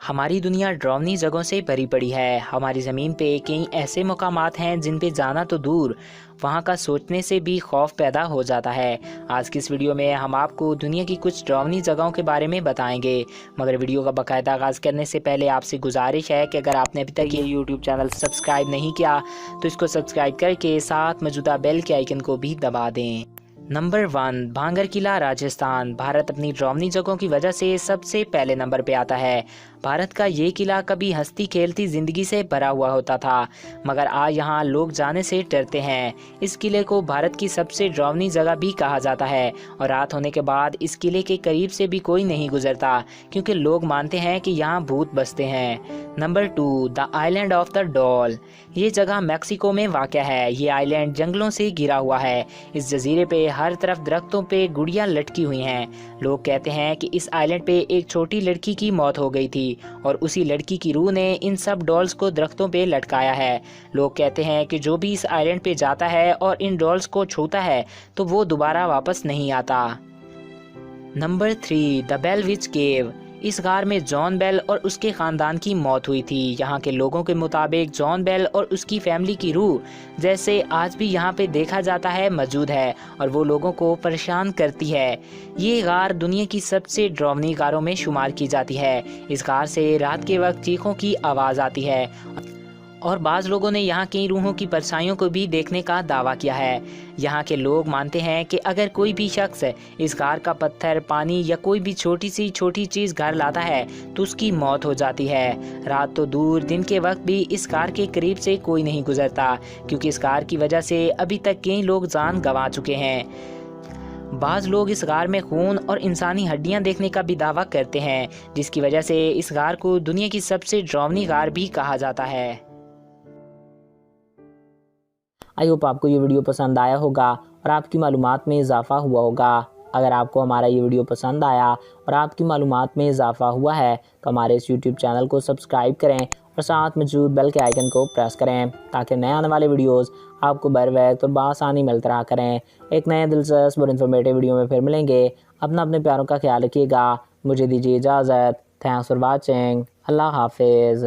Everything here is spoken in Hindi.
हमारी दुनिया डरावनी जगहों से भरी पड़ी है। हमारी ज़मीन पे कई ऐसे मकामात हैं जिन पे जाना तो दूर, वहाँ का सोचने से भी खौफ पैदा हो जाता है। आज की इस वीडियो में हम आपको दुनिया की कुछ डरावनी जगहों के बारे में बताएंगे, मगर वीडियो का बाकायदा आगाज़ करने से पहले आपसे गुजारिश है कि अगर आपने अभी तक ये यूट्यूब चैनल सब्सक्राइब नहीं किया तो इसको सब्सक्राइब करके साथ मौजूदा बेल के आइकन को भी दबा दें। नंबर 1, भांगर किला, राजस्थान। भारत अपनी डरावनी जगहों की वजह से सबसे पहले नंबर पे आता है। भारत का ये किला कभी हंसती खेलती ज़िंदगी से भरा हुआ होता था, मगर आज यहाँ लोग जाने से डरते हैं। इस किले को भारत की सबसे डरावनी जगह भी कहा जाता है और रात होने के बाद इस किले के करीब से भी कोई नहीं गुजरता, क्योंकि लोग मानते हैं कि यहाँ भूत बसते हैं। Number 2, the island of the doll. ये जगह मैक्सिको में वाक़ है। ये आइलैंड जंगलों से घिरा हुआ है। इस जजीरे पे हर तरफ दरख्तों पे गुड़ियाँ लटकी हुई हैं। लोग कहते हैं कि इस आइलैंड पे एक छोटी लड़की की मौत हो गई थी और उसी लड़की की रूह ने इन सब डॉल्स को दरख्तों पे लटकाया है। लोग कहते हैं कि जो भी इस आइलैंड पे जाता है और इन डॉल्स को छूता है तो वो दोबारा वापस नहीं आता। नंबर 3, द बेल विच केव। इस गार में जॉन बेल और उसके ख़ानदान की मौत हुई थी। यहाँ के लोगों के मुताबिक जॉन बेल और उसकी फैमिली की रूह, जैसे आज भी यहाँ पे देखा जाता है, मौजूद है और वो लोगों को परेशान करती है। ये गार दुनिया की सबसे डरावनी गारों में शुमार की जाती है। इस गार से रात के वक्त चीखों की आवाज़ आती है और बाज़ लोगों ने यहाँ की रूहों की परछाइयों को भी देखने का दावा किया है। यहाँ के लोग मानते हैं कि अगर कोई भी शख्स इस गार का पत्थर, पानी या कोई भी छोटी चीज़ घर लाता है तो उसकी मौत हो जाती है। रात तो दूर, दिन के वक्त भी इस गार के करीब से कोई नहीं गुजरता, क्योंकि इस गार की वजह से अभी तक कई लोग जान गंवा चुके हैं। बाज़ लोग इस गार में खून और इंसानी हड्डियां देखने का भी दावा करते हैं, जिसकी वजह से इस गार को दुनिया की सबसे डरावनी गार भी कहा जाता है। आई होप आपको ये वीडियो पसंद आया होगा और आपकी मालूमात में इजाफ़ा हुआ होगा। अगर आपको हमारा ये वीडियो पसंद आया और आपकी मालूमात में इजाफ़ा हुआ है तो हमारे इस यूट्यूब चैनल को सब्सक्राइब करें और साथ मौजूद बेल के आइकन को प्रेस करें, ताकि नए आने वाले वीडियोस आपको बर वक्त और बआसानी मिलते रहा करें। एक नए दिलचस्प और इन्फॉर्मेटिव वीडियो में फिर मिलेंगे। अपने प्यारों का ख्याल रखिएगा। मुझे दीजिए इजाज़त। Thanks for watching. अल्लाह हाफिज़।